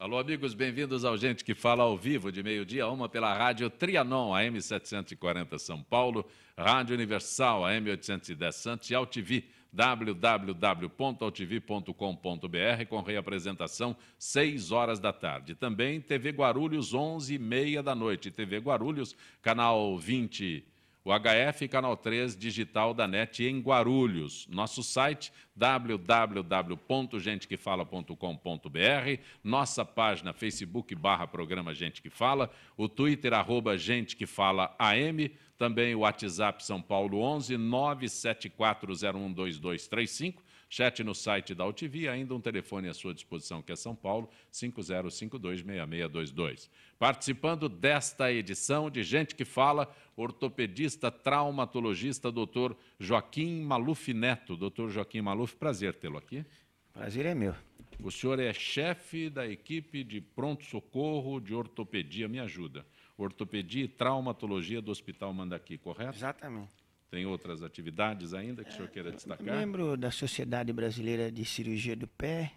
Alô, amigos, bem-vindos ao Gente que Fala ao vivo, de meio-dia a 1 pela Rádio Trianon, AM 740 São Paulo, Rádio Universal, AM 810 Santos e AltV, www.altv.com.br, com reapresentação 6 horas da tarde. Também TV Guarulhos, 11h30 da noite. TV Guarulhos, canal 20, o HF, canal 3, digital da NET em Guarulhos. Nosso site, www.gentequefala.com.br, nossa página Facebook/programa Gente que Fala, o Twitter, @Gente que Fala AM, também o WhatsApp São Paulo 11 974012235, chat no site da AltV, ainda um telefone à sua disposição que é São Paulo, 50526622. Participando desta edição de Gente que Fala, ortopedista, traumatologista, doutor Joaquim Maluf Neto. Doutor Joaquim Maluf, prazer tê-lo aqui. Prazer é meu. O senhor é chefe da equipe de pronto-socorro de ortopedia, me ajuda, ortopedia e traumatologia do Hospital Mandaki, correto? Exatamente. Tem outras atividades ainda que o senhor queira destacar? Membro da Sociedade Brasileira de Cirurgia do Pé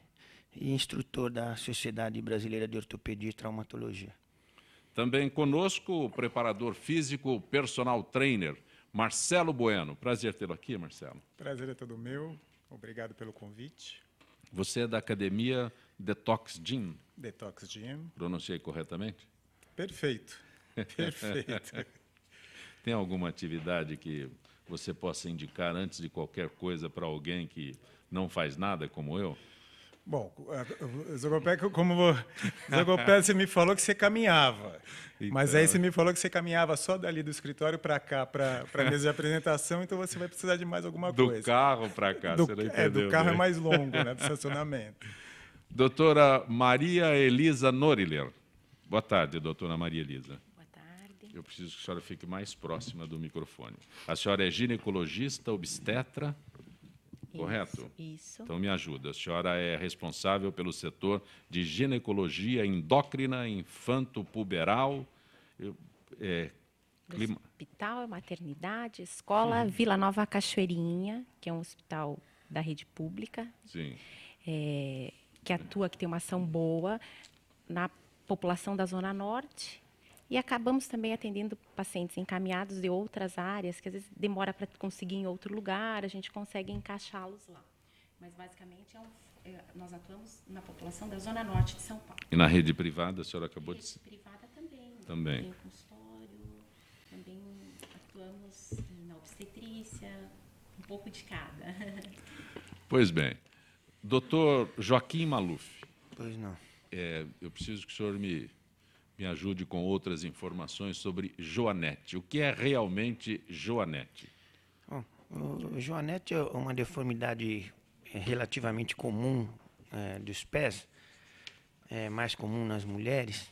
e instrutor da Sociedade Brasileira de Ortopedia e Traumatologia. Também conosco o preparador físico, personal trainer, Marcelo Bueno. Prazer tê-lo aqui, Marcelo. Prazer é todo meu. Obrigado pelo convite. Você é da academia Detox Gym? Detox Gym. Pronunciei corretamente? Perfeito. Perfeito. Tem alguma atividade que você possa indicar antes de qualquer coisa para alguém que não faz nada, como eu? Bom, Zogopé, você me falou que você caminhava. Então... Mas aí você me falou que você caminhava só dali do escritório para cá, para a mesa de apresentação, então você vai precisar de mais alguma coisa. Do carro para cá, você não entendeu? Do carro é mais longo, né, do estacionamento. Doutora Maria Elisa Noriller. Boa tarde, doutora Maria Elisa. Boa tarde. Eu preciso que a senhora fique mais próxima do microfone. A senhora é ginecologista, obstetra, correto? Isso. Então me ajuda. A senhora é responsável pelo setor de ginecologia endócrina, infanto-puberal, Hospital, maternidade, escola Vila Nova Cachoeirinha, que é um hospital da rede pública. Sim. Que atua, que tem uma ação boa na população da Zona Norte. E acabamos também atendendo pacientes encaminhados de outras áreas, que às vezes demora para conseguir em outro lugar, a gente consegue encaixá-los lá. Mas, basicamente, nós atuamos na população da Zona Norte de São Paulo. E na rede privada, a senhora acabou de... Rede privada também. Também. Tem consultório, também atuamos na obstetrícia, um pouco de cada. Pois bem. Doutor Joaquim Maluf. Pois não. Eu preciso que o senhor me ajude com outras informações sobre Joanete. O que é realmente Joanete? Bom, o Joanete é uma deformidade relativamente comum dos pés, é mais comum nas mulheres,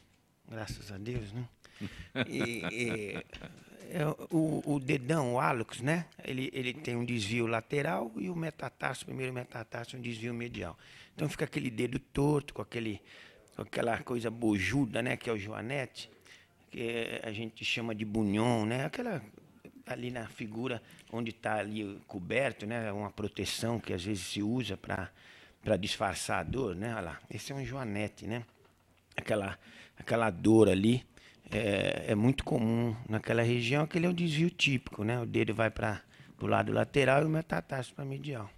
graças a Deus, né? O dedão, o hálux, né? Ele tem um desvio lateral e o metatarso, o primeiro metatarso, um desvio medial. Então fica aquele dedo torto, com aquela coisa bojuda, né, que é o Joanete, que a gente chama de bunhon, né, aquela ali na figura onde está ali coberto, né, uma proteção que às vezes se usa para disfarçar a dor, né, olha lá, esse é um Joanete, né, aquela dor ali é muito comum naquela região, aquele é o desvio típico, né, o dedo vai para o lado lateral e o metatarso para medial.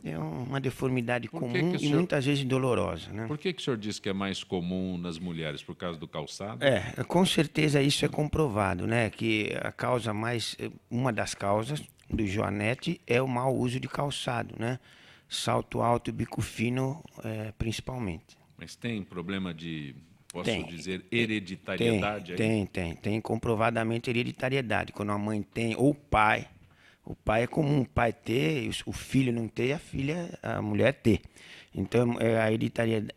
É uma deformidade comum e muitas vezes dolorosa, né? Por que o senhor diz que é mais comum nas mulheres? Por causa do calçado? Com certeza isso é comprovado, né? Que uma das causas do Joanete é o mau uso de calçado, né? Salto alto e bico fino, principalmente. Mas tem problema de, dizer, hereditariedade? Tem comprovadamente hereditariedade. Quando a mãe tem, ou o pai... O pai é comum, o pai ter, o filho não ter, a mulher ter. Então, a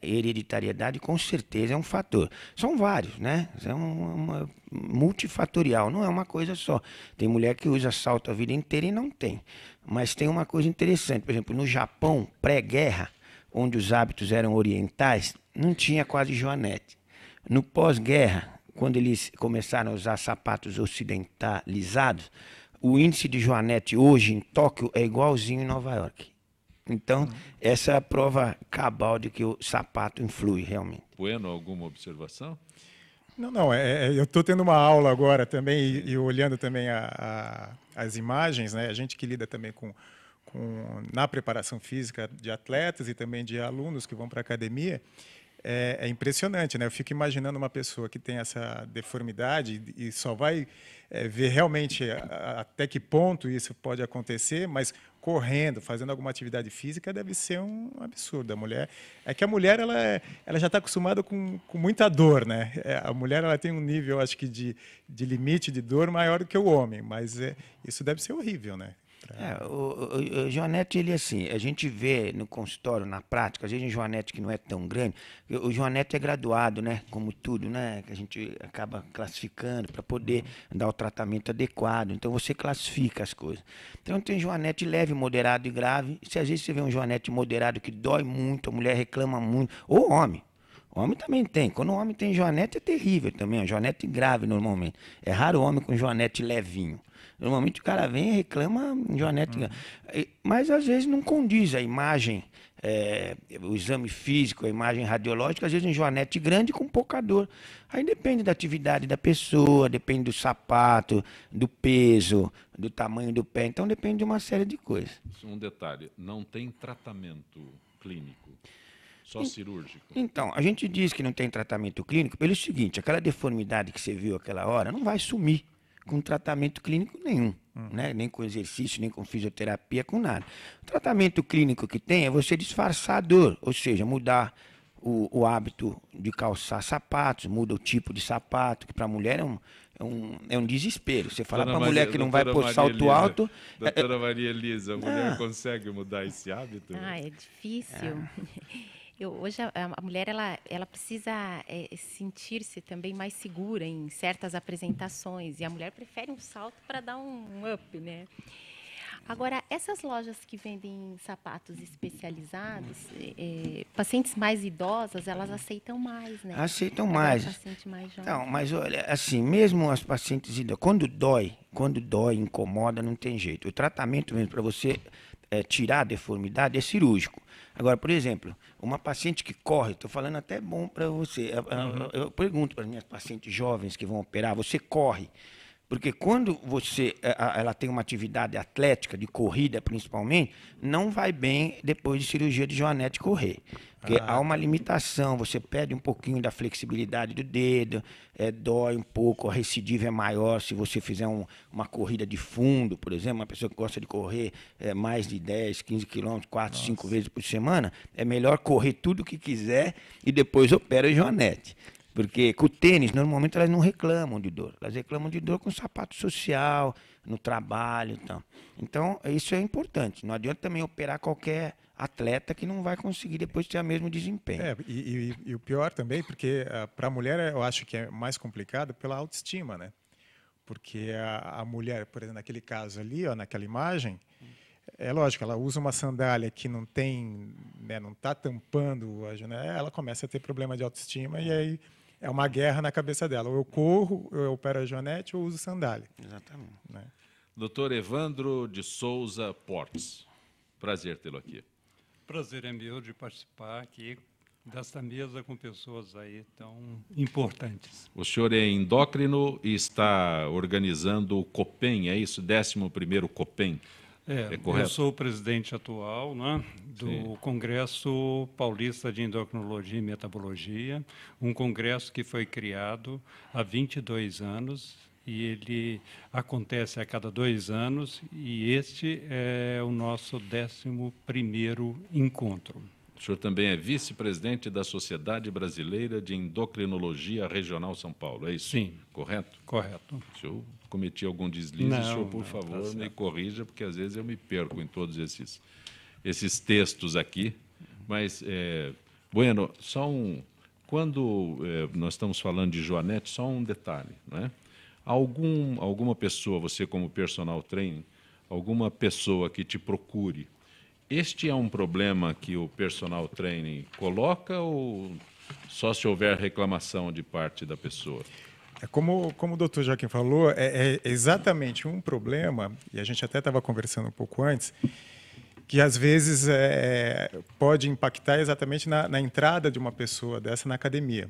hereditariedade com certeza é um fator. São vários, né? É uma multifatorial, não é uma coisa só. Tem mulher que usa salto a vida inteira e não tem. Mas tem uma coisa interessante, por exemplo, no Japão, pré-guerra, onde os hábitos eram orientais, não tinha quase Joanete. No pós-guerra, quando eles começaram a usar sapatos ocidentalizados, o índice de Joanete hoje em Tóquio é igualzinho em Nova York. Então, essa é a prova cabal de que o sapato influi realmente. Bueno, alguma observação? Não, eu estou tendo uma aula agora também e olhando também as imagens, né? A gente que lida também na preparação física de atletas e também de alunos que vão para a academia, é impressionante, né? Eu fico imaginando uma pessoa que tem essa deformidade e só vai ver realmente até que ponto isso pode acontecer, mas correndo, fazendo alguma atividade física, deve ser um absurdo. A mulher, é que a mulher ela já está acostumada com muita dor, né? A mulher ela tem um nível, acho que de limite de dor maior do que o homem, mas isso deve ser horrível, né? O joanete, ele assim, a gente vê no consultório, na prática, às vezes um joanete que não é tão grande, o joanete é graduado, né, como tudo, né, que a gente acaba classificando para poder dar o tratamento adequado, então você classifica as coisas. Então tem joanete leve, moderado e grave, se às vezes você vê um joanete moderado que dói muito, a mulher reclama muito, ou homem. O homem também tem. Quando o homem tem joanete é terrível também, um joanete grave normalmente. É raro o homem com joanete levinho. Normalmente o cara vem e reclama joanete. Mas às vezes não condiz a imagem, o exame físico, a imagem radiológica, às vezes um joanete grande com pouca dor. Aí depende da atividade da pessoa, depende do sapato, do peso, do tamanho do pé. Então depende de uma série de coisas. Um detalhe, não tem tratamento clínico, só cirúrgico. Então, a gente diz que não tem tratamento clínico pelo seguinte, aquela deformidade que você viu aquela hora não vai sumir com tratamento clínico nenhum, né? Nem com exercício, nem com fisioterapia, com nada. O tratamento clínico que tem é você disfarçar a dor, ou seja, mudar o hábito de calçar sapatos, muda o tipo de sapato, que para a mulher é um desespero. Você falar para a mulher que não vai pôr salto alto... Doutora Maria Elisa, a mulher consegue mudar esse hábito? É difícil. Hoje a mulher ela precisa sentir-se também mais segura em certas apresentações, e a mulher prefere um salto para dar um up, né? Agora, essas lojas que vendem sapatos especializados, pacientes mais idosas, elas aceitam mais, né? Aceitam mais. Paciente mais jovem. Não, mas olha, assim, mesmo as pacientes idosas, quando dói, incomoda, não tem jeito. O tratamento mesmo para você tirar a deformidade é cirúrgico. Agora, por exemplo, uma paciente que corre, estou falando até bom para você, eu pergunto para as minhas pacientes jovens que vão operar, você corre? Porque quando ela tem uma atividade atlética, de corrida principalmente, não vai bem depois de cirurgia de joanete correr. Porque há uma limitação, você perde um pouquinho da flexibilidade do dedo, dói um pouco, a recidiva é maior se você fizer uma corrida de fundo, por exemplo, uma pessoa que gosta de correr mais de 10, 15 quilômetros, 4, 5 vezes por semana, é melhor correr tudo o que quiser e depois opera o joanete. Porque com o tênis, normalmente elas não reclamam de dor. Elas reclamam de dor com sapato social, no trabalho e tal. Então, isso é importante. Não adianta também operar qualquer atleta que não vai conseguir depois ter o mesmo desempenho. E o pior também, porque para a mulher eu acho que é mais complicado pela autoestima, né? Porque a mulher, por exemplo, naquele caso ali, ó, naquela imagem, é lógico, ela usa uma sandália que não tem, né, não está tampando a janela, ela começa a ter problema de autoestima e aí é uma guerra na cabeça dela. Ou eu corro, eu opero a joanete ou uso sandália. Exatamente. Né? Doutor Evandro de Souza Portes, prazer tê-lo aqui. Prazer é meu de participar aqui desta mesa com pessoas aí tão importantes. O senhor é endócrino e está organizando o COPEN, é isso? 11º COPEN? É correto? Eu sou o presidente atual, né, do Sim. Congresso Paulista de Endocrinologia e Metabologia, um congresso que foi criado há 22 anos e ele acontece a cada 2 anos e este é o nosso 11º encontro. O senhor também é vice-presidente da Sociedade Brasileira de Endocrinologia Regional São Paulo, é isso? Sim. Correto? Correto. Se eu cometi algum deslize, Não, o senhor, por não, favor, tá me certo. corrija, porque às vezes eu me perco em todos esses textos aqui. Mas, Bueno, quando nós estamos falando de joanete, só um detalhe, né? Alguma pessoa, você como personal trainer, alguma pessoa que te procure, este é um problema que o personal training coloca ou só se houver reclamação de parte da pessoa? Como o doutor Joaquim falou, é exatamente um problema, e a gente até estava conversando um pouco antes, que às vezes pode impactar exatamente na entrada de uma pessoa dessa na academia.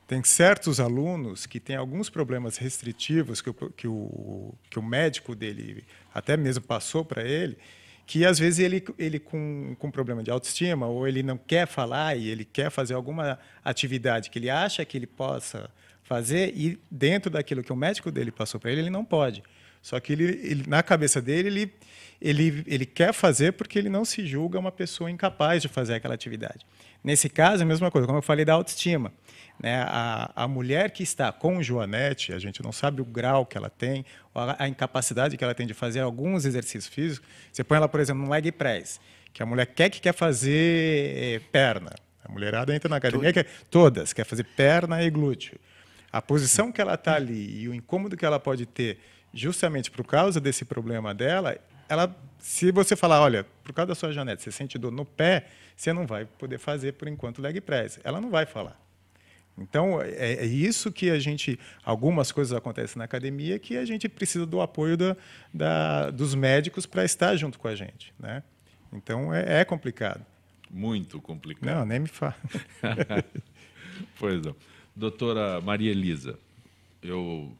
Tem certos alunos que têm alguns problemas restritivos que o médico dele até mesmo passou para ele, que às vezes ele com problema de autoestima, ou ele não quer falar e ele quer fazer alguma atividade que ele acha que ele possa fazer, e dentro daquilo que o médico dele passou para ele, ele não pode. Só que ele na cabeça dele, ele quer fazer porque ele não se julga uma pessoa incapaz de fazer aquela atividade. Nesse caso, a mesma coisa, como eu falei da autoestima. Né? A mulher que está com Joanete, a gente não sabe o grau que ela tem, a incapacidade que ela tem de fazer alguns exercícios físicos. Você põe ela, por exemplo, no leg press, que a mulher quer fazer perna. A mulherada entra na academia, todas, quer fazer perna e glúteo. A posição que ela está ali e o incômodo que ela pode ter, justamente por causa desse problema dela, se você falar, olha, por causa da sua Joanete, você sente dor no pé, você não vai poder fazer, por enquanto, leg press. Ela não vai falar. Então, é isso que algumas coisas acontecem na academia que a gente precisa do apoio dos médicos para estar junto com a gente. Né? Então, é complicado. Muito complicado. Não, nem me fala. Pois não. Doutora Maria Elisa, eu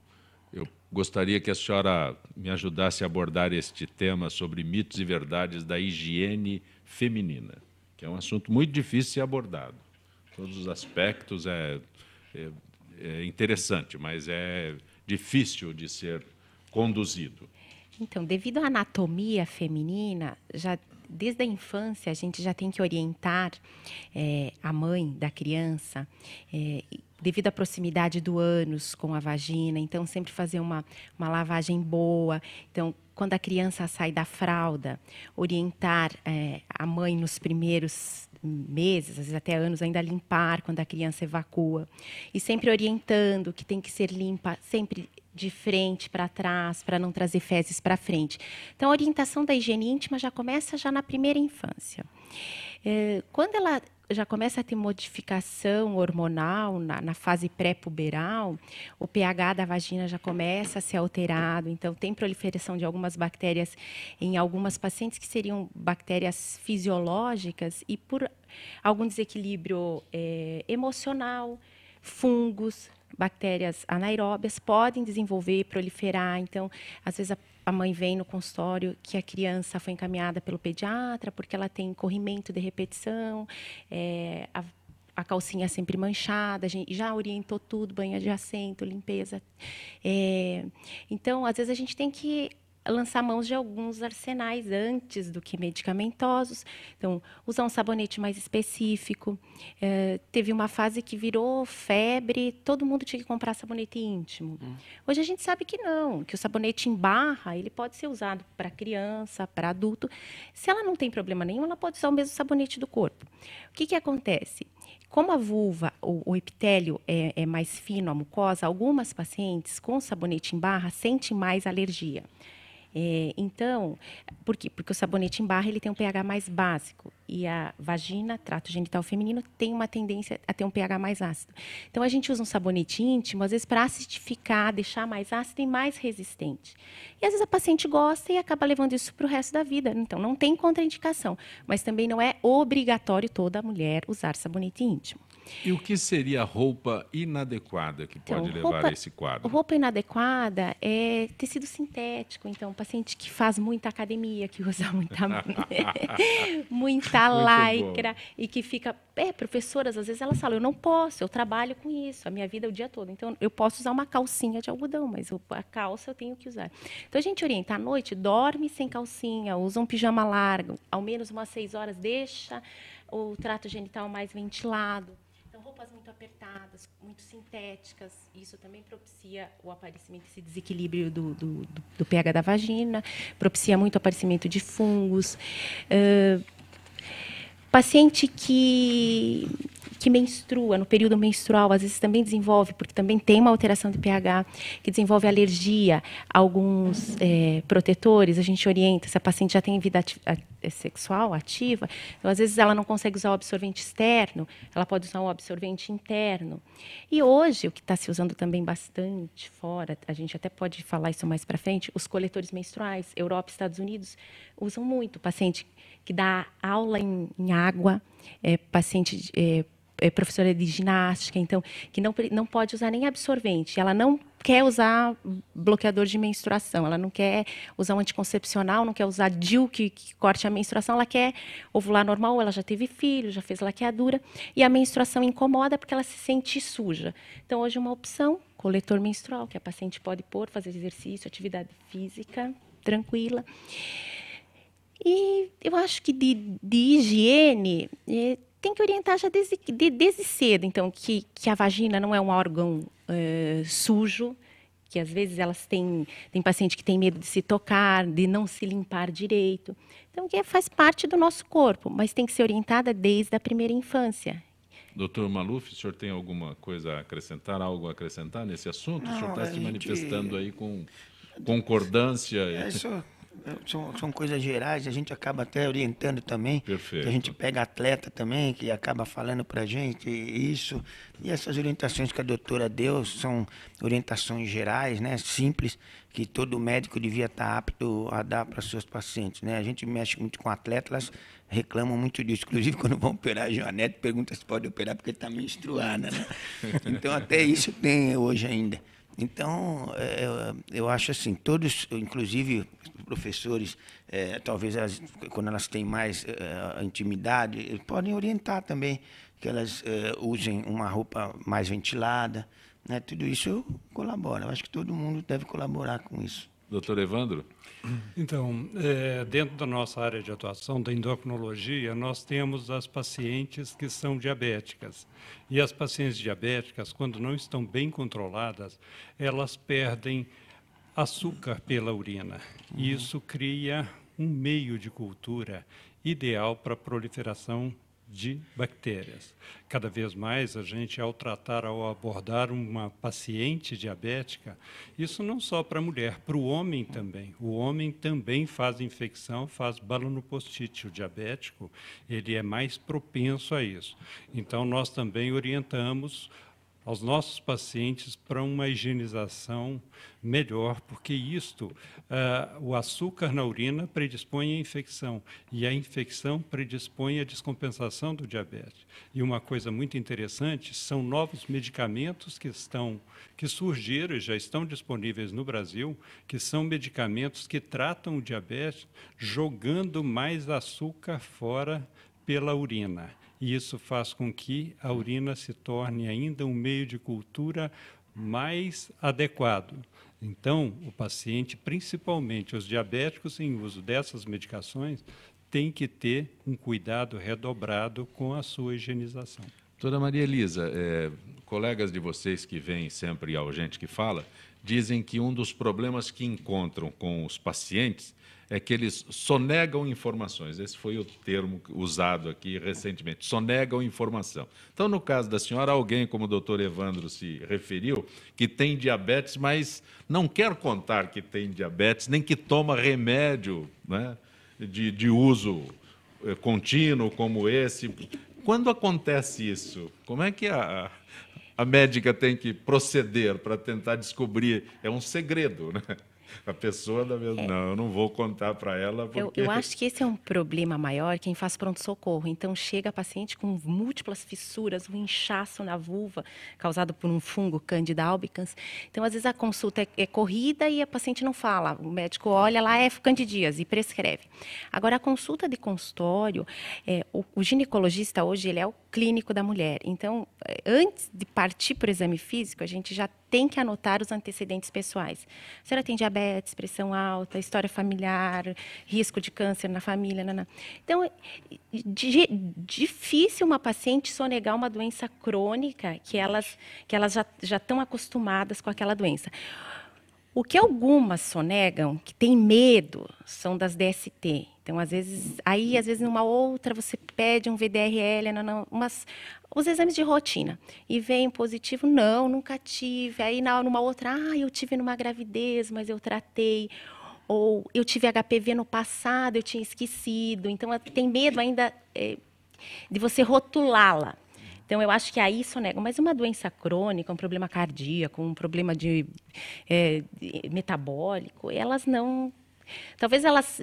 gostaria que a senhora me ajudasse a abordar este tema sobre mitos e verdades da higiene feminina, que é um assunto muito difícil de ser abordado. Todos os aspectos é interessante, mas é difícil de ser conduzido. Então, devido à anatomia feminina, desde a infância a gente já tem que orientar a mãe da criança, devido à proximidade do ânus com a vagina, então sempre fazer uma lavagem boa. Então, quando a criança sai da fralda, orientar a mãe nos primeiros meses, às vezes até anos, ainda limpar quando a criança evacua. E sempre orientando que tem que ser limpa sempre de frente para trás, para não trazer fezes para frente. Então, a orientação da higiene íntima já começa na primeira infância. Quando ela já começa a ter modificação hormonal na fase pré-puberal, o pH da vagina já começa a ser alterado, então tem proliferação de algumas bactérias em algumas pacientes que seriam bactérias fisiológicas e por algum desequilíbrio emocional, fungos, bactérias anaeróbias podem desenvolver e proliferar. Então, às vezes a mãe vem no consultório que a criança foi encaminhada pelo pediatra porque ela tem corrimento de repetição, a calcinha sempre manchada, a gente já orientou tudo, banho de assento, limpeza. Então, às vezes a gente tem que lançar mãos de alguns arsenais antes do que medicamentosos. Então, usar um sabonete mais específico. Teve uma fase que virou febre, todo mundo tinha que comprar sabonete íntimo. Hoje a gente sabe que não, que o sabonete em barra ele pode ser usado para criança, para adulto. Se ela não tem problema nenhum, ela pode usar o mesmo sabonete do corpo. O que acontece? Como a vulva, o epitélio é mais fino, a mucosa, algumas pacientes com sabonete em barra sentem mais alergia. Então, por quê? Porque o sabonete em barra ele tem um pH mais básico e a vagina, trato genital feminino, tem uma tendência a ter um pH mais ácido. Então, a gente usa um sabonete íntimo, às vezes, para acidificar, deixar mais ácido e mais resistente. E, às vezes, a paciente gosta e acaba levando isso para o resto da vida. Então, não tem contraindicação, mas também não é obrigatório toda mulher usar sabonete íntimo. E o que seria a roupa inadequada que pode levar a esse quadro? Roupa inadequada é tecido sintético. Então, paciente que faz muita academia, que usa muita lycra e que fica... professoras, às vezes, elas falam, eu não posso, eu trabalho com isso, a minha vida é o dia todo. Então, eu posso usar uma calcinha de algodão, mas a calça eu tenho que usar. Então, a gente orienta à noite, dorme sem calcinha, usa um pijama largo, ao menos umas 6 horas, deixa o trato genital mais ventilado. Roupas muito apertadas, muito sintéticas, isso também propicia o aparecimento desse desequilíbrio do pH da vagina, propicia muito o aparecimento de fungos. Paciente que que menstrua, no período menstrual, às vezes também desenvolve, porque também tem uma alteração de pH, que desenvolve alergia a alguns protetores, a gente orienta, se a paciente já tem vida sexual ativa, então, às vezes ela não consegue usar o absorvente externo, ela pode usar um absorvente interno. E hoje, o que está se usando também bastante fora, a gente até pode falar isso mais para frente, os coletores menstruais, Europa e Estados Unidos, usam muito. Paciente que dá aula em água, paciente professora de ginástica, então, que não pode usar nem absorvente, ela não quer usar bloqueador de menstruação, ela não quer usar um anticoncepcional, não quer usar DIU que corte a menstruação, ela quer ovular normal, ela já teve filho, já fez laqueadura, e a menstruação incomoda porque ela se sente suja. Então, hoje, uma opção, coletor menstrual, que a paciente pode pôr, fazer exercício, atividade física, tranquila. E eu acho que de higiene, tem que orientar já desde cedo, então, que a vagina não é um órgão sujo, que às vezes elas tem paciente que tem medo de se tocar, de não se limpar direito. Então, que faz parte do nosso corpo, mas tem que ser orientada desde a primeira infância. Doutor Maluf, o senhor tem alguma coisa a acrescentar, algo a acrescentar nesse assunto? Não, o senhor está se manifestando aí com concordância. São coisas gerais, a gente acaba até orientando também. Perfeito. Que a gente pega atleta também, que acaba falando para a gente isso. E essas orientações que a doutora deu são orientações gerais, né, simples, que todo médico devia estar apto a dar para seus pacientes. Né? A gente mexe muito com atletas, elas reclamam muito disso. Inclusive, quando vão operar a Joanete, pergunta se pode operar porque está menstruada. Né? Então, até isso tem hoje ainda. Então, eu acho assim, todos, inclusive professores, talvez quando elas têm mais intimidade, podem orientar também que elas usem uma roupa mais ventilada, né? Tudo isso colabora. Eu acho que todo mundo deve colaborar com isso. Doutor Evandro? Então, dentro da nossa área de atuação, da endocrinologia, nós temos as pacientes que são diabéticas. E as pacientes diabéticas, quando não estão bem controladas, elas perdem açúcar pela urina. E isso cria um meio de cultura ideal para a proliferação de bactérias. Cada vez mais a gente, ao abordar uma paciente diabética, isso não só para a mulher, para o homem também. O homem também faz infecção, faz balonopostite. O diabético, ele é mais propenso a isso. Então, nós também orientamos aos nossos pacientes para uma higienização melhor, porque o açúcar na urina predispõe à infecção, e a infecção predispõe à descompensação do diabetes. E uma coisa muito interessante, são novos medicamentos que surgiram e já estão disponíveis no Brasil, que são medicamentos que tratam o diabetes jogando mais açúcar fora pela urina. E isso faz com que a urina se torne ainda um meio de cultura mais adequado. Então, o paciente, principalmente os diabéticos em uso dessas medicações, tem que ter um cuidado redobrado com a sua higienização. Doutora Maria Elisa, colegas de vocês que vêm sempre ao Gente que Fala, dizem que um dos problemas que encontram com os pacientes é que eles sonegam informações. Esse foi o termo usado aqui recentemente, sonegam informação. Então, no caso da senhora, alguém, como o doutor Evandro se referiu, que tem diabetes, mas não quer contar que tem diabetes, nem que toma remédio, né, de uso contínuo como esse. Quando acontece isso, como é que a médica tem que proceder para tentar descobrir? É um segredo, né? A pessoa da mesma, não, eu não vou contar para ela porque... Eu acho que esse é um problema maior quem faz pronto-socorro. Então, chega a paciente com múltiplas fissuras, um inchaço na vulva causado por um fungo Candida albicans. Então, às vezes, a consulta é corrida e a paciente não fala. O médico olha lá, é candidíase e prescreve. Agora, a consulta de consultório, o ginecologista hoje, ele é o clínico da mulher. Então, antes de partir para o exame físico, a gente já tem que anotar os antecedentes pessoais. A senhora tem diabetes, pressão alta, história familiar, risco de câncer na família. Então, é difícil uma paciente sonegar uma doença crônica que elas já estão acostumadas com aquela doença. O que algumas sonegam, que tem medo, são das DST. Então, às vezes, numa outra, você pede um VDRL, os exames de rotina. E vem positivo, não, nunca tive. Aí, numa outra, eu tive numa gravidez, mas eu tratei. Ou eu tive HPV no passado, eu tinha esquecido. Então, tem medo ainda de você rotulá-la. Então, eu acho que aí sonegam. Mas uma doença crônica, um problema cardíaco, um problema de metabólico, elas não... Talvez elas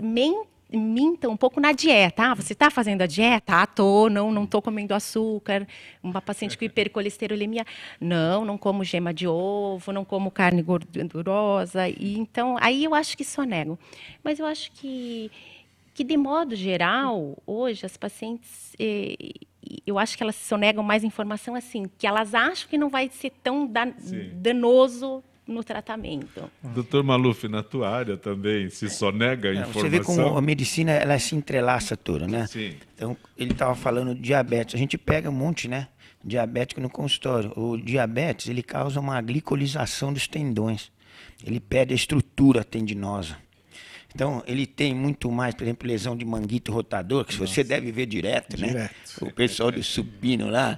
mintam um pouco na dieta. Você está fazendo a dieta? Estou, não estou comendo açúcar. Uma paciente com hipercolesterolemia, não como gema de ovo, não como carne gordurosa. E, então, aí eu acho que sonegam. Mas eu acho que de modo geral, hoje, as pacientes... eu acho que elas sonegam mais informação assim, que elas acham que não vai ser tão danoso no tratamento. Doutor Maluf, na tua área também se sonega a informação? Você vê como a medicina ela se entrelaça toda, né? Sim. Então, ele estava falando de diabetes. A gente pega um monte, né? Diabético no consultório. O diabetes, ele causa uma glicolização dos tendões. Ele perde a estrutura tendinosa. Então, ele tem muito mais, por exemplo, lesão de manguito rotador, que você deve ver direto, né? O pessoal do supino lá.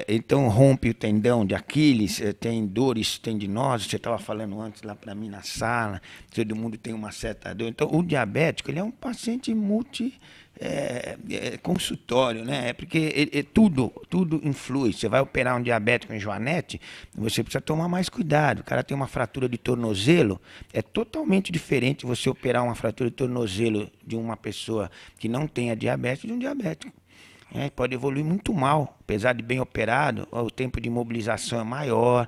Então, rompe o tendão de Aquiles, tem dores tendinosas. Você estava falando antes lá para mim na sala, todo mundo tem uma certa dor. Então, o diabético, ele é um paciente consultório, né? Porque tudo influi. Você vai operar um diabético em Joanete, você precisa tomar mais cuidado. O cara tem uma fratura de tornozelo, é totalmente diferente você operar uma fratura de tornozelo de uma pessoa que não tenha diabetes de um diabético. Pode evoluir muito mal, apesar de bem operado, o tempo de imobilização é maior.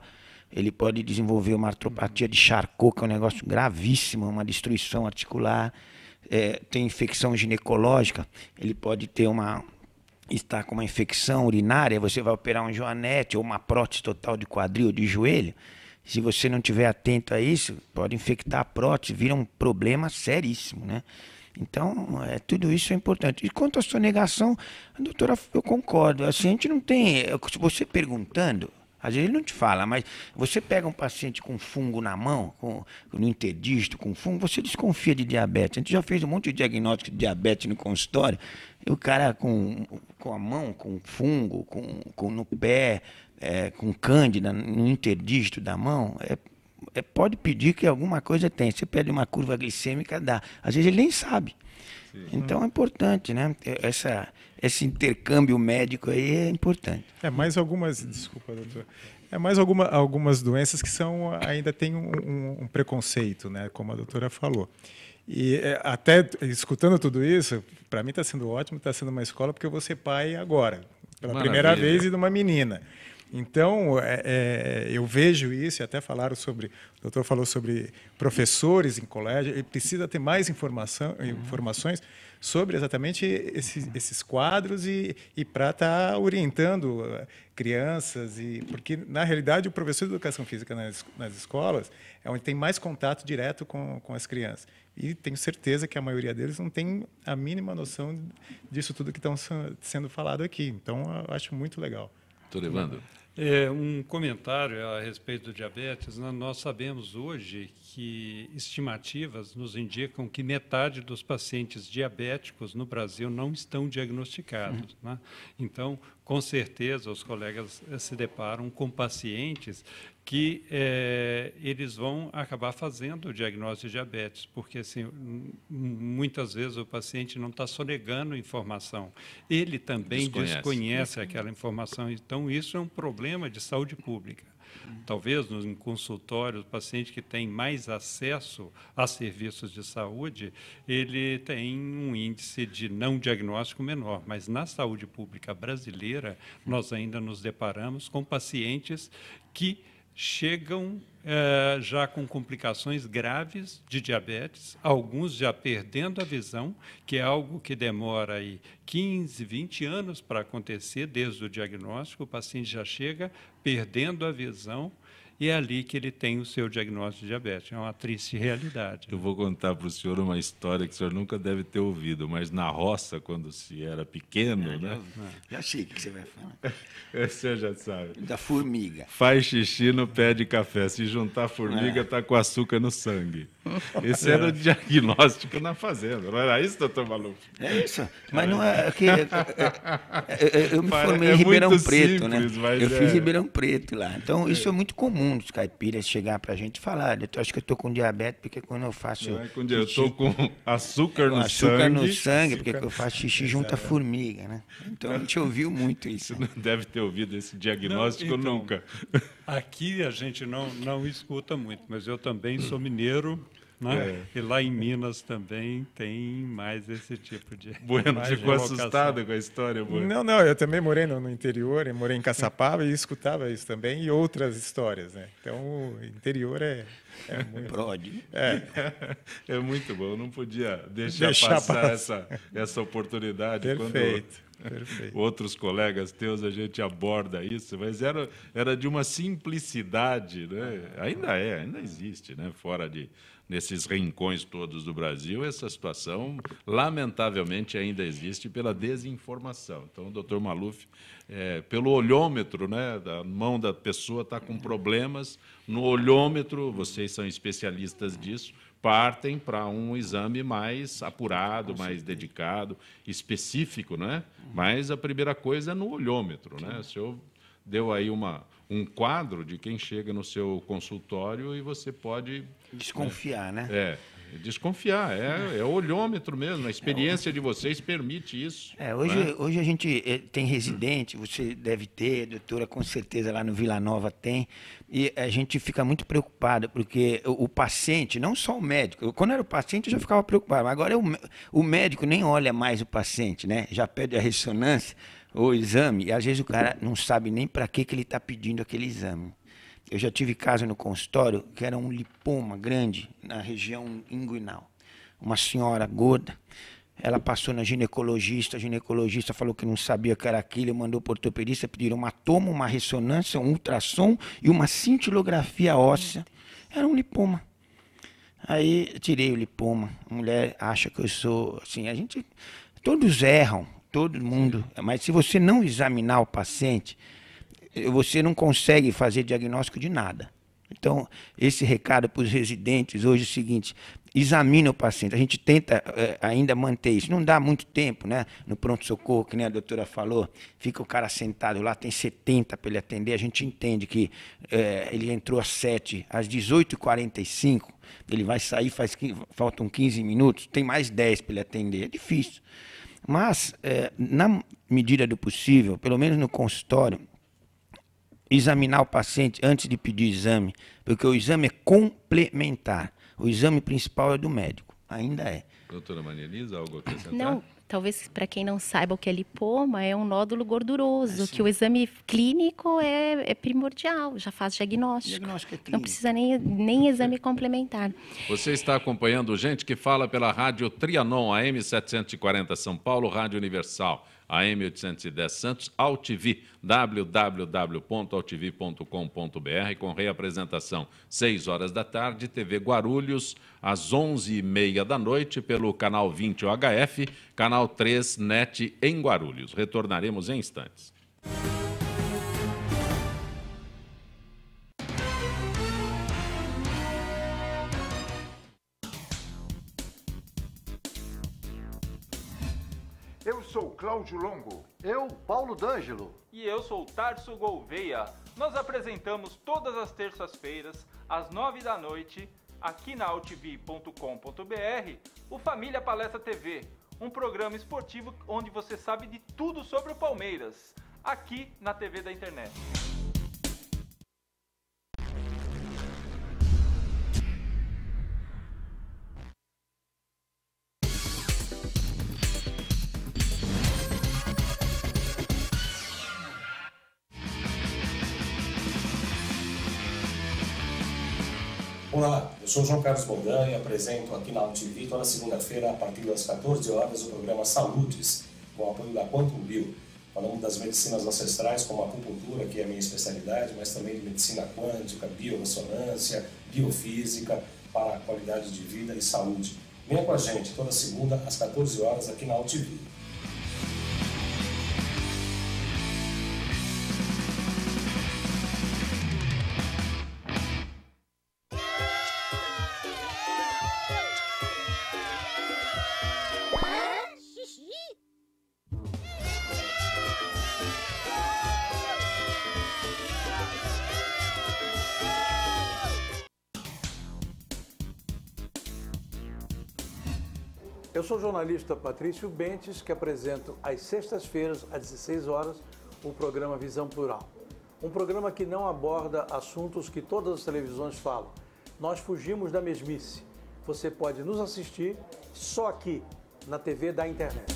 Ele pode desenvolver uma artropatia de Charcot, que é um negócio gravíssimo, uma destruição articular. Tem infecção ginecológica, ele pode ter estar com uma infecção urinária, você vai operar um joanete ou uma prótese total de quadril ou de joelho. Se você não estiver atento a isso, pode infectar a prótese, vira um problema seríssimo, né? Então, tudo isso é importante. E quanto à sonegação, doutora, eu concordo. Assim, a gente não tem... Você perguntando, às vezes ele não te fala, mas você pega um paciente com fungo na mão, no interdígito, com fungo, você desconfia de diabetes. A gente já fez um monte de diagnóstico de diabetes no consultório, e o cara com a mão, com fungo, no pé, com cândida no interdígito da mão, pode pedir que alguma coisa tem. Você pede uma curva glicêmica, dá. Às vezes ele nem sabe. Sim. Então é importante, né? Esse intercâmbio médico aí é importante. Mais algumas, desculpa, doutor. Algumas doenças que ainda tem um preconceito, né? Como a doutora falou. E até escutando tudo isso, para mim está sendo ótimo, está sendo uma escola, porque eu vou ser pai agora, pela primeira vez, e de uma menina. Então, eu vejo isso, e até o doutor falou sobre professores em colégio, ele precisa ter mais informações sobre exatamente esses quadros e para estar orientando crianças, porque, na realidade, o professor de educação física nas escolas é onde tem mais contato direto com as crianças. E tenho certeza que a maioria deles não tem a mínima noção disso tudo que estão sendo falado aqui. Então, eu acho muito legal. Doutor Evandro. Um comentário a respeito do diabetes. Nós sabemos hoje que estimativas nos indicam que metade dos pacientes diabéticos no Brasil não estão diagnosticados, né? Então, com certeza, os colegas se deparam com pacientes que eles vão acabar fazendo o diagnóstico de diabetes, porque assim, muitas vezes o paciente não está sonegando informação. Ele também desconhece aquela informação. Então, isso é um problema de saúde pública. Talvez no consultório, o paciente que tem mais acesso a serviços de saúde, ele tem um índice de não diagnóstico menor, mas na saúde pública brasileira, nós ainda nos deparamos com pacientes que chegam já com complicações graves de diabetes, alguns já perdendo a visão, que é algo que demora aí 15, 20 anos para acontecer desde o diagnóstico. O paciente já chega perdendo a visão e é ali que ele tem o seu diagnóstico de diabetes. É uma triste realidade. Eu vou contar para o senhor uma história que o senhor nunca deve ter ouvido, mas na roça, quando se era pequeno, né? Já sei o que você vai falar. O senhor já sabe. Da formiga. Faz xixi no pé de café. Se juntar formiga, está com açúcar no sangue. Esse era o diagnóstico na fazenda. Não era isso, doutor Maluf? É isso. Mas não é que eu me formei em Ribeirão Preto, simples, né? Eu fiz Ribeirão Preto lá. Então, isso é muito comum dos caipiras chegar pra gente e falar, eu acho que eu tô com diabetes, porque quando eu faço eu estou com açúcar no açúcar sangue. no sangue, porque eu faço xixi junto à formiga, né? Então, a gente ouviu muito isso. Você não deve ter ouvido esse diagnóstico Não, então, nunca. Aqui a gente não escuta muito, mas eu também sou mineiro, né? E lá em Minas também tem mais esse tipo de... Bueno, ficou assustado com a história, Bueno? Não, eu também morei no interior, eu morei em Caçapava e escutava isso também, e outras histórias, né? Então, o interior é muito... Prode. É muito bom, eu não podia deixar passar essa oportunidade. Perfeito. Outros colegas teus, a gente aborda isso, mas era de uma simplicidade, né? Ainda existe, né? Fora nesses rincões todos do Brasil, essa situação, lamentavelmente, ainda existe pela desinformação. Então, o doutor Maluf, pelo olhômetro, né, da mão da pessoa está com problemas, no olhômetro, vocês são especialistas disso, partem para um exame mais apurado, mais dedicado, específico, né? Mas a primeira coisa é no olhômetro, né? O senhor deu aí um quadro de quem chega no seu consultório e você pode... Desconfiar, né? Desconfiar, é o olhômetro mesmo, a experiência de vocês permite isso. Hoje a gente tem residente, você deve ter, doutora, com certeza lá no Vila Nova tem, e a gente fica muito preocupado, porque o paciente, não só o médico, quando era o paciente eu já ficava preocupado, mas agora o médico nem olha mais o paciente, né? Já pede a ressonância ou o exame, e às vezes o cara não sabe nem para que ele está pedindo aquele exame. Eu já tive caso no consultório que era um lipoma grande na região inguinal. Uma senhora gorda, ela passou na ginecologista, a ginecologista falou que não sabia o que era aquilo, mandou para o ortopedista, pediram uma toma, uma ressonância, um ultrassom e uma cintilografia óssea. Era um lipoma. Aí eu tirei o lipoma. A mulher acha que eu sou assim, todos erram, todo mundo, mas se você não examinar o paciente, você não consegue fazer diagnóstico de nada. Então, esse recado para os residentes hoje é o seguinte, examine o paciente. A gente tenta ainda manter isso. Não dá muito tempo, né? No pronto-socorro, que nem a doutora falou, fica o cara sentado lá, tem 70 para ele atender. A gente entende que ele entrou às 7, às 18h45, ele vai sair, faltam 15 minutos, tem mais 10 para ele atender. É difícil. Mas, na medida do possível, pelo menos no consultório, examinar o paciente antes de pedir exame, porque o exame é complementar. O exame principal é do médico, ainda é. Doutora Maria Elisa, algo a acrescentar? Não, talvez para quem não saiba o que é lipoma, é um nódulo gorduroso, que o exame clínico é primordial, já faz diagnóstico. Diagnóstico é clínico. Não precisa nem exame complementar. Você está acompanhando gente que fala pela Rádio Trianon, AM 740 São Paulo, Rádio Universal, AM 810 Santos, AltV, www.altv.com.br, com reapresentação 6 horas da tarde, TV Guarulhos, às 11h30 da noite, pelo canal 20 OHF, canal 3 NET em Guarulhos. Retornaremos em instantes. Eu sou Cláudio Longo. Eu, Paulo D'Angelo. E eu sou o Tarso Gouveia. Nós apresentamos todas as terças-feiras, às 9 da noite, aqui na altv.com.br, o Família Palestra TV, um programa esportivo onde você sabe de tudo sobre o Palmeiras, aqui na TV da internet. Olá, eu sou João Carlos Boldan e apresento aqui na AltV toda segunda-feira, a partir das 14 horas, o programa Saúdes, com o apoio da Quantum Bio. Falamos das medicinas ancestrais, como a acupuntura, que é a minha especialidade, mas também de medicina quântica, biorressonância, biofísica, para a qualidade de vida e saúde. Venha com a gente toda segunda às 14 horas aqui na UTV. Eu sou o jornalista Patrício Bentes, que apresento às sextas-feiras, às 16 horas, o programa Visão Plural. Um programa que não aborda assuntos que todas as televisões falam. Nós fugimos da mesmice. Você pode nos assistir só aqui, na TV da internet.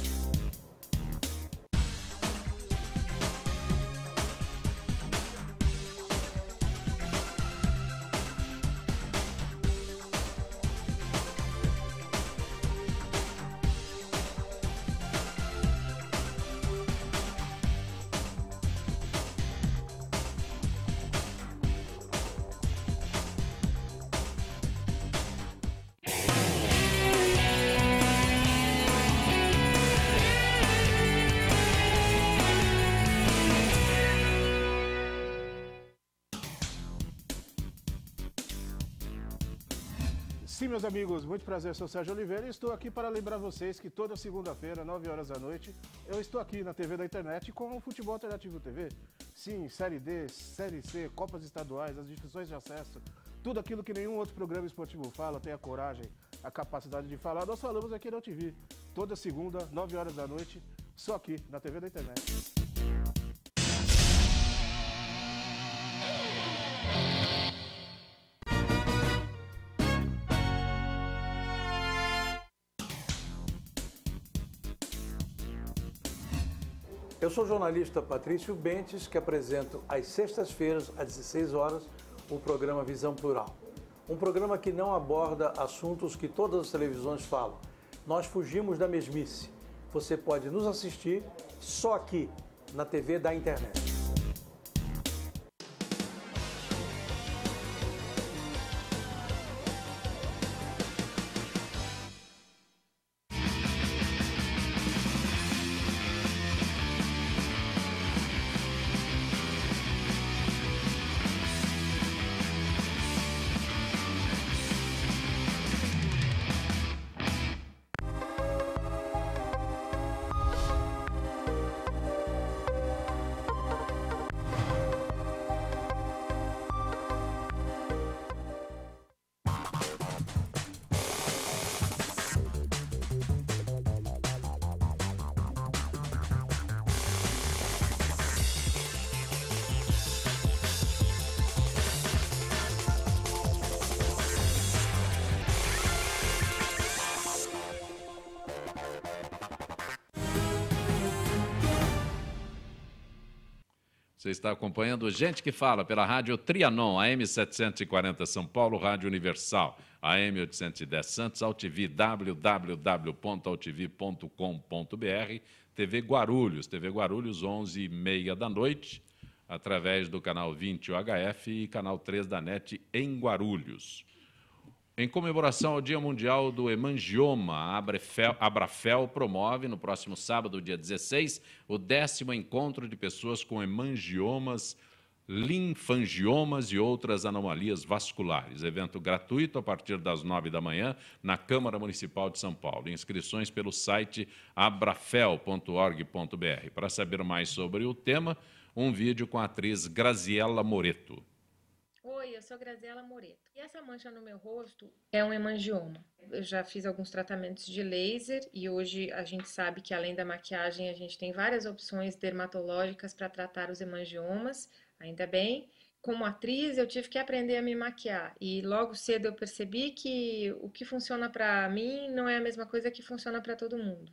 Sim, meus amigos, muito prazer, sou Sérgio Oliveira e estou aqui para lembrar vocês que toda segunda-feira, 9 horas da noite, eu estou aqui na TV da internet com o Futebol Alternativo TV. Sim, Série D, Série C, Copas Estaduais, as discussões de acesso, tudo aquilo que nenhum outro programa esportivo fala, tem a coragem, a capacidade de falar, nós falamos aqui na UTV. Toda segunda, 9 horas da noite, só aqui na TV da internet. Eu sou o jornalista Patrício Bentes, que apresento às sextas-feiras, às 16 horas, o programa Visão Plural. Um programa que não aborda assuntos que todas as televisões falam. Nós fugimos da mesmice. Você pode nos assistir só aqui, na TV da internet. Você está acompanhando Gente que Fala pela Rádio Trianon, AM 740 São Paulo, Rádio Universal, AM 810 Santos, AltV, www.altv.com.br, TV Guarulhos, 11h30 da noite, através do canal 20 UHF e canal 3 da NET em Guarulhos. Em comemoração ao Dia Mundial do Hemangioma, a Abrafel promove, no próximo sábado, dia 16, o 10º encontro de pessoas com hemangiomas, linfangiomas e outras anomalias vasculares. Evento gratuito a partir das 9 da manhã, na Câmara Municipal de São Paulo. Inscrições pelo site abrafel.org.br. Para saber mais sobre o tema, um vídeo com a atriz Graziella Moreto. Oi, eu sou Graziella Moreto. E essa mancha no meu rosto é um hemangioma. Eu já fiz alguns tratamentos de laser e hoje a gente sabe que além da maquiagem a gente tem várias opções dermatológicas para tratar os hemangiomas, ainda bem. Como atriz eu tive que aprender a me maquiar e logo cedo eu percebi que o que funciona para mim não é a mesma coisa que funciona para todo mundo.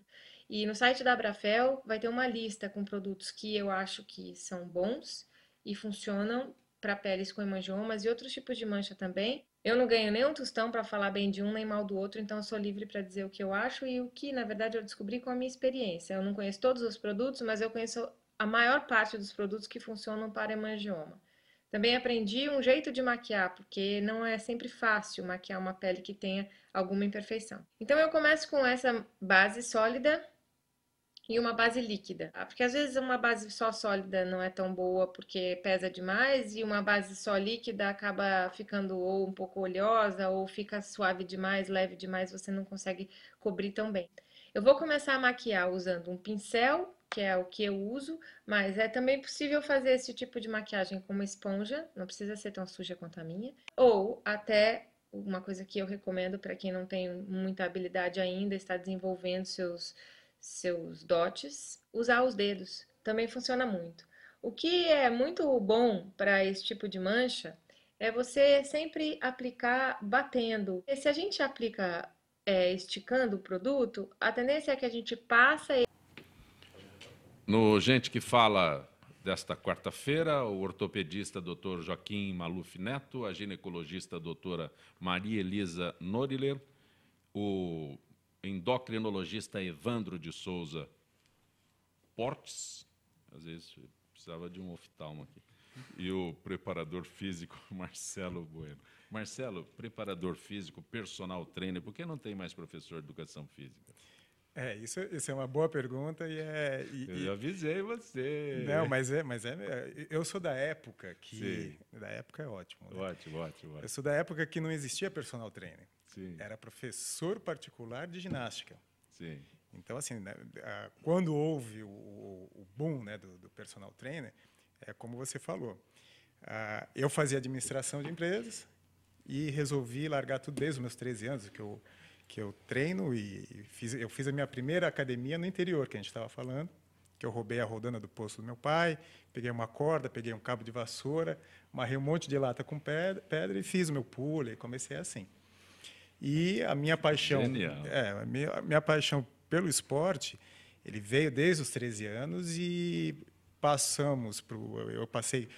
E no site da Abrafel vai ter uma lista com produtos que eu acho que são bons e funcionam para peles com hemangiomas e outros tipos de mancha também. Eu não ganho nem um tostão para falar bem de um nem mal do outro, então eu sou livre para dizer o que eu acho e o que, na verdade, eu descobri com a minha experiência. Eu não conheço todos os produtos, mas eu conheço a maior parte dos produtos que funcionam para hemangioma. Também aprendi um jeito de maquiar, porque não é sempre fácil maquiar uma pele que tenha alguma imperfeição. Então eu começo com essa base sólida e uma base líquida. Porque às vezes uma base só sólida não é tão boa porque pesa demais, e uma base só líquida acaba ficando ou um pouco oleosa, ou fica suave demais, leve demais, você não consegue cobrir tão bem. Eu vou começar a maquiar usando um pincel, que é o que eu uso, mas é também possível fazer esse tipo de maquiagem com uma esponja, não precisa ser tão suja quanto a minha, ou até uma coisa que eu recomendo para quem não tem muita habilidade ainda, está desenvolvendo seus dotes, usar os dedos, também funciona muito. O que é muito bom para esse tipo de mancha é você sempre aplicar batendo. E se a gente aplica esticando o produto, a tendência é que a gente passa. No Gente que Fala desta quarta-feira, o ortopedista Dr. Joaquim Maluf Neto, a ginecologista doutora Maria Elisa Noriler, o endocrinologista Evandro de Souza Portes, às vezes precisava de um oftalmo aqui, e o preparador físico Marcelo Bueno. Marcelo, preparador físico, personal trainer, por que não tem mais professor de educação física? Isso é uma boa pergunta eu já avisei você. Não, mas eu sou da época que... Sim. Da época é ótimo. Né? Ótimo. Eu sou da época que não existia personal trainer. Sim. Era professor particular de ginástica. Sim. Então, assim, né, quando houve o boom, né, do personal trainer, é como você falou. Eu fazia administração de empresas e resolvi largar tudo desde os meus 13 anos, que eu treino, e eu fiz a minha primeira academia no interior, que a gente estava falando, que eu roubei a rodana do poço do meu pai, peguei uma corda, peguei um cabo de vassoura, amarrei um monte de lata com pedra e fiz o meu pulo, e comecei assim. E a minha paixão, a minha paixão pelo esporte, ele veio desde os 13 anos e eu passei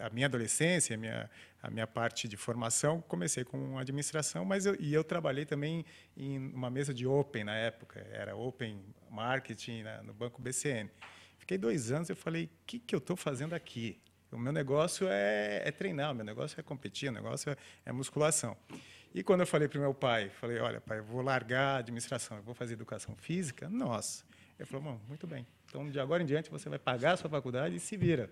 a minha adolescência, a minha parte de formação, comecei com administração, mas eu trabalhei também em uma mesa de Open na época, era Open Marketing no Banco BCN. Fiquei 2 anos e eu falei, o que eu estou fazendo aqui? O meu negócio é treinar, o meu negócio é competir, o negócio é musculação. E quando eu falei para o meu pai, falei, olha, pai, eu vou largar a administração, eu vou fazer educação física, nossa. Ele falou, muito bem. Então, de agora em diante, você vai pagar a sua faculdade e se vira.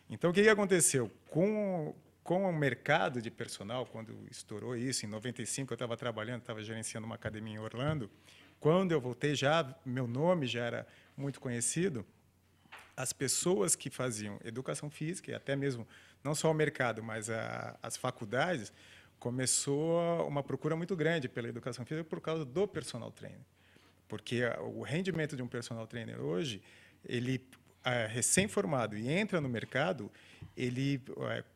Então, o que aconteceu? Com o mercado de personal, quando estourou isso, em 95, eu estava trabalhando, estava gerenciando uma academia em Orlando. Quando eu voltei, meu nome já era muito conhecido. As pessoas que faziam educação física, e até mesmo, não só o mercado, mas as faculdades, começou uma procura muito grande pela educação física por causa do personal trainer. Porque o rendimento de um personal trainer hoje, ele é recém-formado e entra no mercado, ele,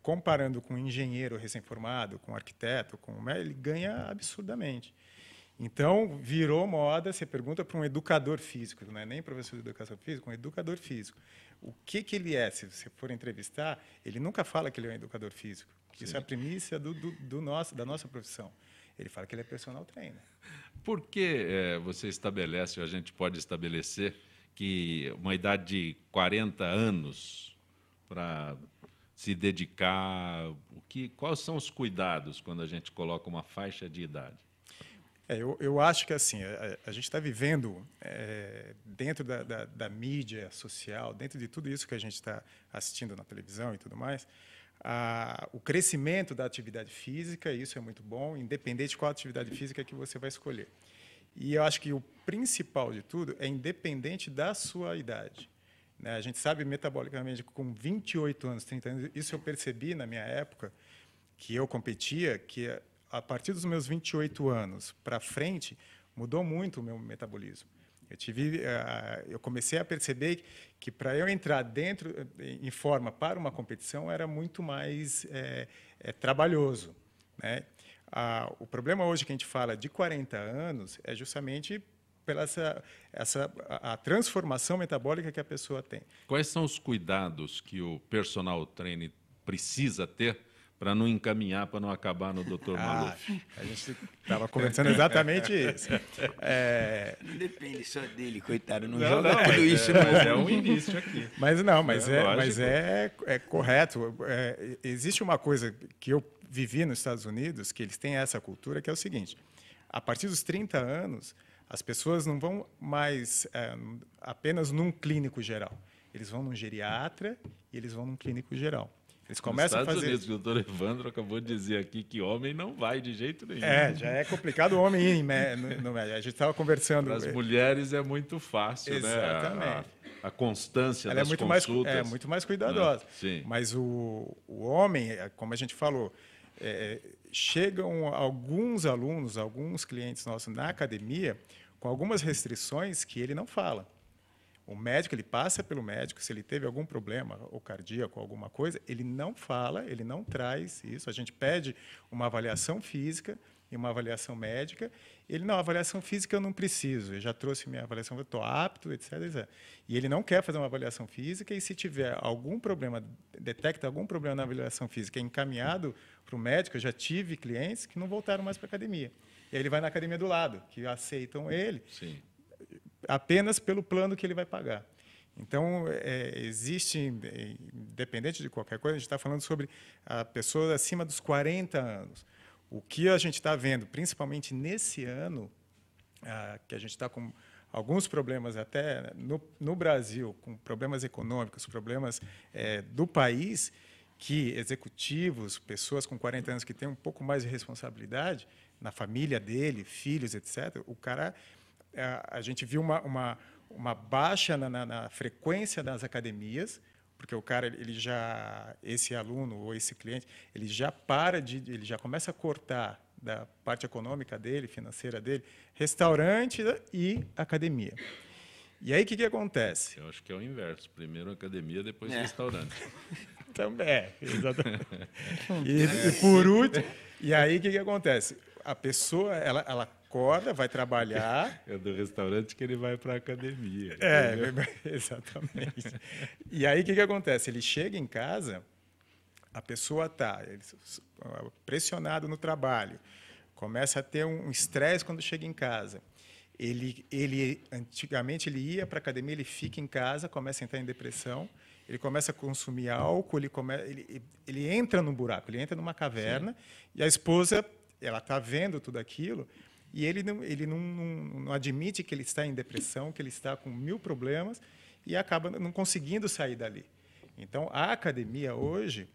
comparando com um engenheiro recém-formado, com um arquiteto, ele ganha absurdamente. Então, virou moda, você pergunta para um educador físico, não é nem professor de educação física, um educador físico. O que ele é? Se você for entrevistar, ele nunca fala que ele é um educador físico. Sim. Isso é a primícia da nossa profissão. Ele fala que ele é personal trainer. Por que você estabelece, ou a gente pode estabelecer, que uma idade de 40 anos para se dedicar, quais são os cuidados quando a gente coloca uma faixa de idade? Eu acho que assim, a gente está vivendo dentro da mídia social, dentro de tudo isso que a gente está assistindo na televisão e tudo mais, o crescimento da atividade física, isso é muito bom, independente de qual atividade física que você vai escolher. E eu acho que o principal de tudo é independente da sua idade. Né? A gente sabe metabolicamente com 28 anos, 30 anos, isso eu percebi na minha época, que eu competia, que a partir dos meus 28 anos para frente, mudou muito o meu metabolismo. Eu comecei a perceber que para eu entrar em forma para uma competição era muito mais trabalhoso. Né? O problema hoje que a gente fala de 40 anos é justamente pela a transformação metabólica que a pessoa tem. Quais são os cuidados que o personal trainer precisa ter para não encaminhar, para não acabar no Dr. Maluf. A gente estava conversando exatamente isso. Não depende só dele, coitado. Não, Não, joga não, tudo isso. mas é um início aqui. Mas não, mas lógico. é correto. Existe uma coisa que eu vivi nos Estados Unidos, que eles têm essa cultura, que é o seguinte: a partir dos 30 anos, as pessoas não vão mais apenas num clínico geral. Eles vão num geriatra e eles vão num clínico geral. Eles começam Nos a fazer... Estados Unidos, o doutor Evandro acabou de dizer aqui que homem não vai de jeito nenhum. Já é complicado o homem ir no médico. A gente estava conversando... Para as mulheres é muito fácil, exatamente, né? A constância ela das é consultas. muito mais cuidadosa. Sim. Mas o homem, como a gente falou, chegam alguns alunos, alguns clientes nossos na academia com algumas restrições que ele não fala. O médico, ele passa pelo médico, se ele teve algum problema, ou cardíaco, alguma coisa, ele não fala, ele não traz isso. A gente pede uma avaliação física e uma avaliação médica. Ele, não, avaliação física eu não preciso, eu já trouxe minha avaliação, eu estou apto, etc, etc. E ele não quer fazer uma avaliação física, e se tiver algum problema, detecta algum problema na avaliação física, é encaminhado para o médico. Eu já tive clientes que não voltaram mais para a academia. E aí ele vai na academia do lado, que aceitam ele. Sim. Apenas pelo plano que ele vai pagar. Então, existe, independente de qualquer coisa, a gente está falando sobre a pessoa acima dos 40 anos. O que a gente está vendo, principalmente nesse ano, que a gente está com alguns problemas até no Brasil, com problemas econômicos, problemas do país, que executivos, pessoas com 40 anos que têm um pouco mais de responsabilidade na família dele, filhos, etc., o cara... A gente viu uma baixa na frequência das academias, porque o cara, esse aluno ou esse cliente, ele já começa a cortar da parte econômica dele, financeira dele, restaurante e academia. E aí o que acontece? Eu acho que é o inverso. Primeiro academia, depois restaurante. Também, exatamente. E por último, e aí o que acontece? A pessoa, ela acorda, vai trabalhar... É do restaurante que ele vai para a academia. Exatamente. E aí o que acontece? Ele chega em casa, a pessoa está pressionado no trabalho, começa a ter um estresse quando chega em casa. Antigamente, ele ia para a academia, ele fica em casa, começa a entrar em depressão, ele começa a consumir álcool, ele entra num buraco, ele entra numa caverna. Sim. E a esposa, ela está vendo tudo aquilo, e ele não admite que ele está em depressão, que ele está com 1000 problemas, e acaba não conseguindo sair dali. Então, a academia hoje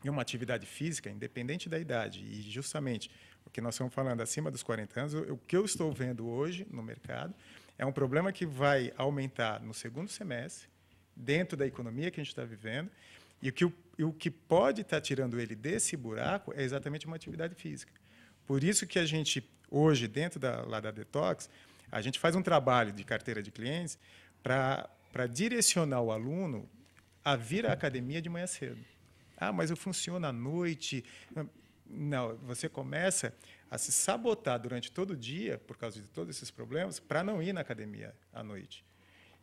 é uma atividade física, independente da idade, e justamente o que nós estamos falando acima dos 40 anos, o que eu estou vendo hoje no mercado é um problema que vai aumentar no segundo semestre, dentro da economia que a gente está vivendo, e o que pode estar tirando ele desse buraco é exatamente uma atividade física. Por isso que a gente, hoje, dentro da Detox, a gente faz um trabalho de carteira de clientes para direcionar o aluno a vir à academia de manhã cedo. Mas eu funciono à noite. Não, você começa a se sabotar durante todo o dia, por causa de todos esses problemas, para não ir na academia à noite.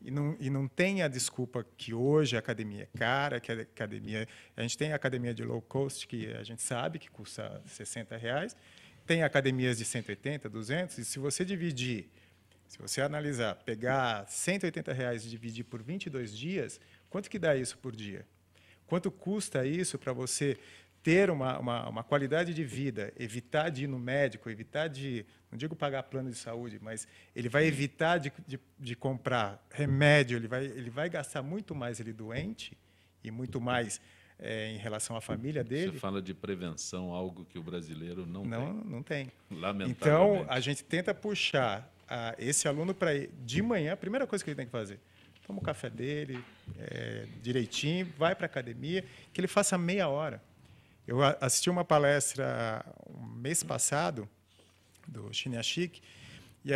E não tem a desculpa que hoje a academia é cara, que a academia... A gente tem a academia de low cost, que a gente sabe que custa R$60, tem academias de 180, 200, e se você analisar, pegar R$180 e dividir por 22 dias, quanto que dá isso por dia? Quanto custa isso para você ter uma qualidade de vida, evitar de ir no médico, evitar de, não digo pagar plano de saúde, mas ele vai evitar de comprar remédio, ele vai gastar muito mais ele doente e muito mais em relação à família dele. Você fala de prevenção, algo que o brasileiro não tem. Não tem. Lamentavelmente. Então, a gente tenta puxar esse aluno para de manhã, a primeira coisa que ele tem que fazer, toma o café dele direitinho, vai para a academia, que ele faça meia hora. Eu assisti uma palestra mês passado do Chiniachik, e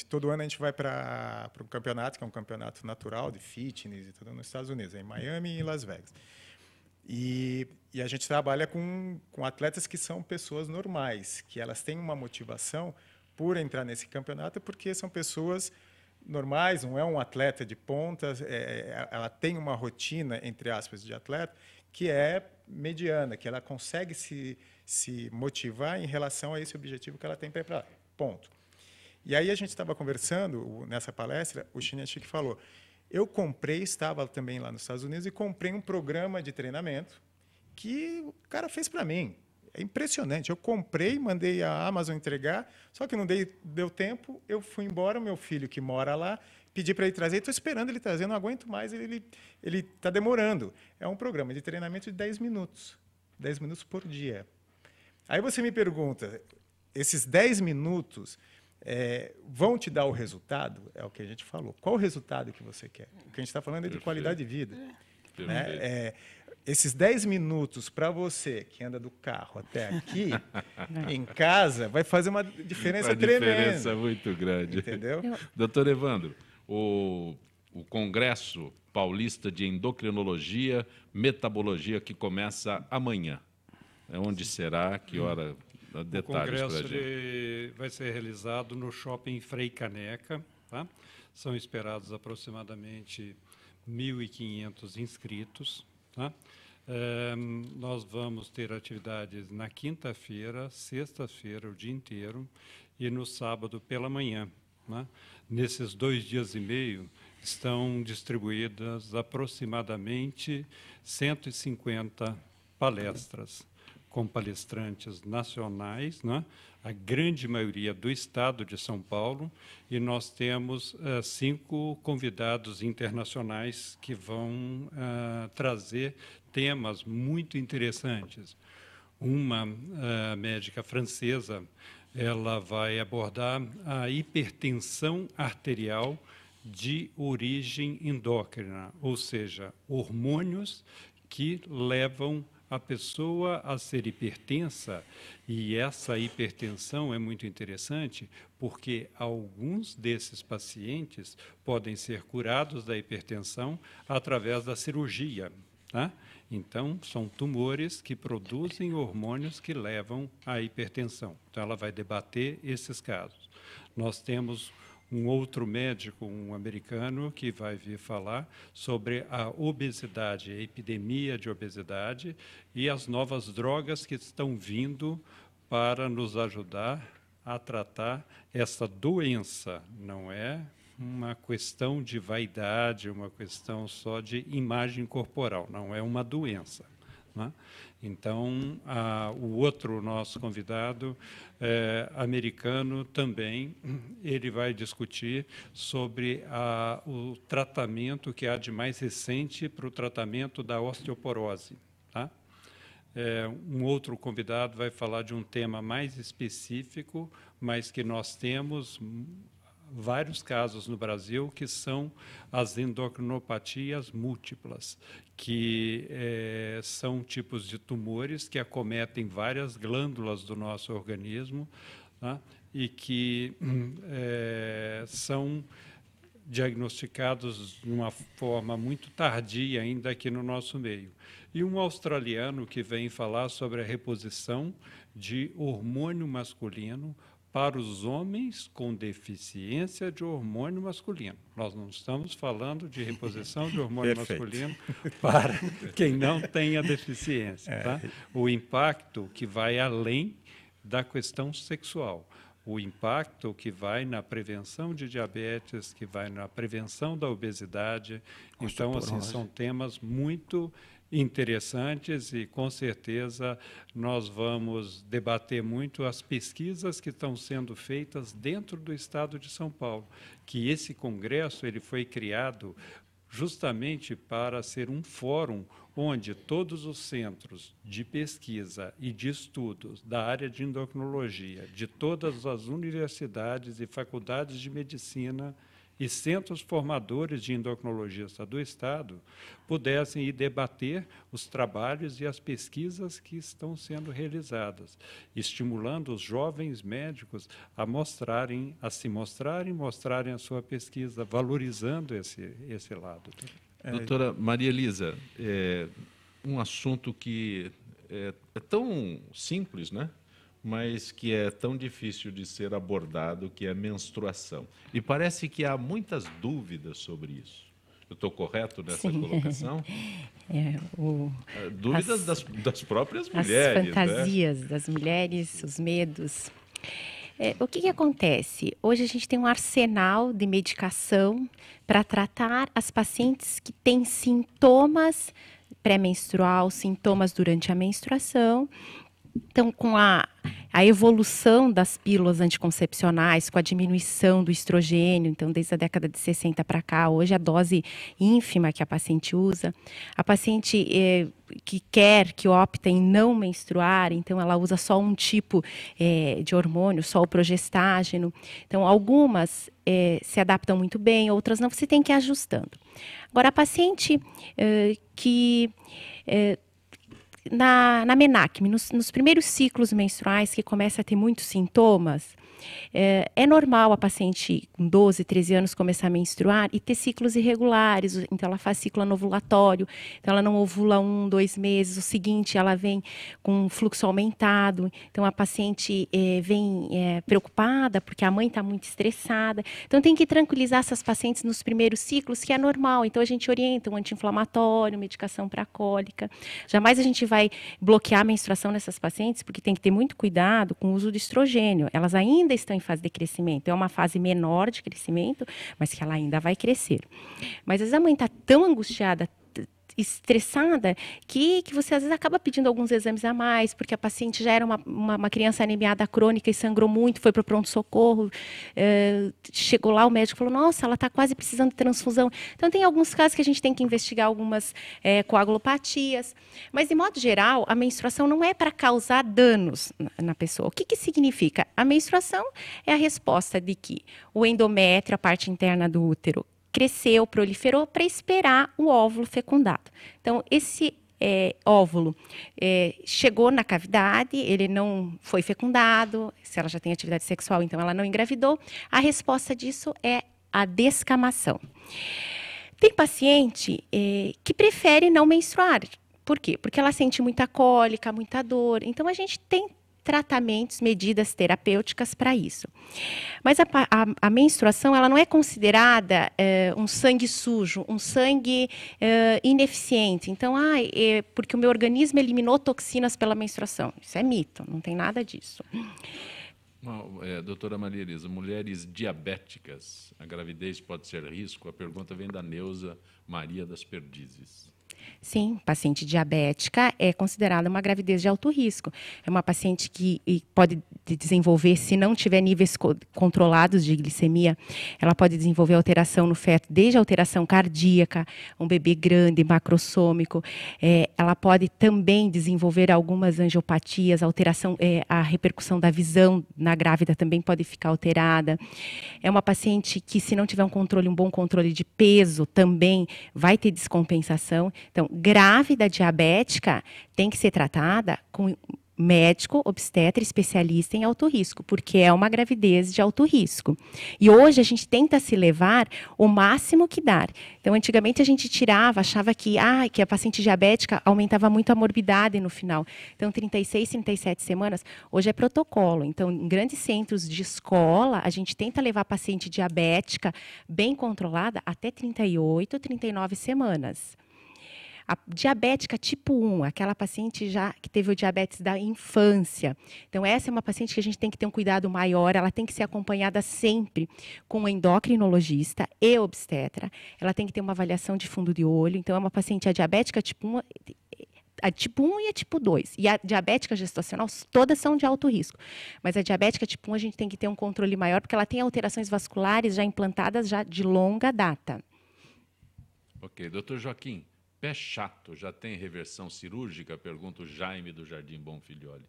todo ano a gente vai para um campeonato, que é um campeonato natural de fitness e tudo nos Estados Unidos, em Miami e em Las Vegas. E a gente trabalha com atletas que são pessoas normais, que elas têm uma motivação por entrar nesse campeonato, porque são pessoas normais, não é um atleta de ponta, ela tem uma rotina, entre aspas, de atleta, que é mediana, que ela consegue se motivar em relação a esse objetivo que ela tem para ir para lá. Ponto. E aí a gente estava conversando nessa palestra, o Chiniachik falou, eu estava também lá nos Estados Unidos e comprei um programa de treinamento que o cara fez para mim. É impressionante. Eu comprei, mandei a Amazon entregar, só que não deu tempo, eu fui embora, o meu filho que mora lá, pedi para ele trazer, estou esperando ele trazer, não aguento mais, ele está demorando. É um programa de treinamento de 10 minutos por dia. Aí você me pergunta, esses 10 minutos vão te dar o resultado? É o que a gente falou. Qual o resultado que você quer? O que a gente está falando é de qualidade de vida. Né? Esses 10 minutos para você que anda do carro até aqui, em casa, vai fazer uma diferença tremenda. Uma diferença muito grande. Entendeu? Doutor Evandro, o Congresso Paulista de Endocrinologia, Metabologia, que começa amanhã. Onde será? Que hora? Detalhes o congresso gente. Vai ser realizado no Shopping Frei Caneca. Tá? São esperados aproximadamente 1.500 inscritos. Tá? Nós vamos ter atividades na quinta-feira, sexta-feira, o dia inteiro, e no sábado pela manhã. Né? Nesses 2 dias e meio, estão distribuídas aproximadamente 150 palestras, com palestrantes nacionais, né? A grande maioria do estado de São Paulo, e nós temos 5 convidados internacionais que vão trazer temas muito interessantes. Uma médica francesa, ela vai abordar a hipertensão arterial de origem endócrina, ou seja, hormônios que levam a pessoa a ser hipertensa, e essa hipertensão é muito interessante porque alguns desses pacientes podem ser curados da hipertensão através da cirurgia. Tá? Então, são tumores que produzem hormônios que levam à hipertensão. Então, ela vai debater esses casos. Nós temos um outro médico, um americano, que vai vir falar sobre a obesidade, a epidemia de obesidade e as novas drogas que estão vindo para nos ajudar a tratar essa doença. Não é uma questão de vaidade, uma questão só de imagem corporal, não é uma doença. Né? Então, o outro nosso convidado, americano também, ele vai discutir sobre o tratamento que há de mais recente para o tratamento da osteoporose. Tá? Um outro convidado vai falar de um tema mais específico, mas que nós temos vários casos no Brasil, que são as endocrinopatias múltiplas, que são tipos de tumores que acometem várias glândulas do nosso organismo, tá? E que são diagnosticados de uma forma muito tardia ainda aqui no nosso meio. E um australiano que vem falar sobre a reposição de hormônio masculino para os homens com deficiência de hormônio masculino. Nós não estamos falando de reposição de hormônio masculino para quem não tenha deficiência. Tá? O impacto que vai além da questão sexual. O impacto que vai na prevenção de diabetes, que vai na prevenção da obesidade. Então, assim, são temas muito interessantes e, com certeza, nós vamos debater muito as pesquisas que estão sendo feitas dentro do Estado de São Paulo, que esse congresso ele foi criado justamente para ser um fórum onde todos os centros de pesquisa e de estudos da área de endocrinologia, de todas as universidades e faculdades de medicina e centros formadores de endocrinologistas do Estado pudessem ir debater os trabalhos e as pesquisas que estão sendo realizadas, estimulando os jovens médicos a se mostrarem a sua pesquisa, valorizando esse lado. Doutora Maria Elisa, um assunto que é tão simples, né? Mas que é tão difícil de ser abordado, que é a menstruação. E parece que há muitas dúvidas sobre isso. Eu estou correto nessa colocação? Dúvidas das próprias mulheres. As fantasias das mulheres, os medos. O que acontece? Hoje a gente tem um arsenal de medicação para tratar as pacientes que têm sintomas pré-menstrual, sintomas durante a menstruação. Então, com a evolução das pílulas anticoncepcionais, com a diminuição do estrogênio, então desde a década de 60 para cá, hoje a dose ínfima que a paciente usa, a paciente que opta em não menstruar, então ela usa só um tipo de hormônio, só o progestágeno. Então, algumas se adaptam muito bem, outras não, você tem que ir ajustando. Agora, a paciente que... Na menacme, nos primeiros ciclos menstruais que começa a ter muitos sintomas, é normal a paciente com 12, 13 anos começar a menstruar e ter ciclos irregulares. Então, ela faz ciclo anovulatório, então ela não ovula 1, 2 meses, o seguinte ela vem com um fluxo aumentado. Então, a paciente vem preocupada porque a mãe está muito estressada. Então, tem que tranquilizar essas pacientes nos primeiros ciclos, que é normal. Então, a gente orienta um anti-inflamatório, medicação para cólica. Jamais a gente vai bloquear a menstruação nessas pacientes, porque tem que ter muito cuidado com o uso de estrogênio. Elas ainda estão em fase de crescimento. É uma fase menor de crescimento, mas que ela ainda vai crescer. Mas às vezes a mãe está tão angustiada, estressada, que você às vezes acaba pedindo alguns exames a mais, porque a paciente já era uma criança anemiada crônica e sangrou muito, foi para o pronto-socorro, chegou lá, o médico falou, nossa, ela está quase precisando de transfusão. Então, tem alguns casos que a gente tem que investigar algumas coagulopatias, mas, de modo geral, a menstruação não é para causar danos na pessoa. O que significa? A menstruação é a resposta de que o endométrio, a parte interna do útero, cresceu, proliferou para esperar o óvulo fecundado. Então, esse óvulo chegou na cavidade, ele não foi fecundado, se ela já tem atividade sexual, então ela não engravidou. A resposta disso é a descamação. Tem paciente que prefere não menstruar. Por quê? Porque ela sente muita cólica, muita dor. Então, a gente tem tratamentos, medidas terapêuticas para isso. Mas a menstruação ela não é considerada um sangue sujo, um sangue ineficiente. Então, porque o meu organismo eliminou toxinas pela menstruação. Isso é mito, não tem nada disso. Doutora Maria Elisa, mulheres diabéticas, a gravidez pode ser risco? A pergunta vem da Neuza Maria das Perdizes. Sim, paciente diabética é considerada uma gravidez de alto risco. É uma paciente que pode desenvolver, se não tiver níveis controlados de glicemia, ela pode desenvolver alteração no feto, desde alteração cardíaca, um bebê grande, macrossômico. Ela pode também desenvolver algumas angiopatias, alteração, a repercussão da visão na grávida também pode ficar alterada. É uma paciente que, se não tiver um bom controle de peso, também vai ter descompensação. Então, grávida diabética tem que ser tratada com médico, obstetra, especialista em alto risco, porque é uma gravidez de alto risco. E hoje a gente tenta se levar o máximo que dá. Então, antigamente a gente achava que a paciente diabética aumentava muito a morbidade no final. Então, 36, 37 semanas, hoje é protocolo. Então, em grandes centros de escola, a gente tenta levar a paciente diabética bem controlada até 38, 39 semanas. A diabética tipo 1, aquela paciente já que teve o diabetes da infância. Então, essa é uma paciente que a gente tem que ter um cuidado maior, ela tem que ser acompanhada sempre com um endocrinologista e obstetra. Ela tem que ter uma avaliação de fundo de olho. Então, é uma paciente, a diabética tipo 1, a tipo 1 e a tipo 2. E a diabética gestacional, todas são de alto risco. Mas a diabética tipo 1, a gente tem que ter um controle maior, porque ela tem alterações vasculares já implantadas já de longa data. Ok. Doutor Joaquim, pé chato já tem reversão cirúrgica? Pergunta o Jaime do Jardim Bonfilholi.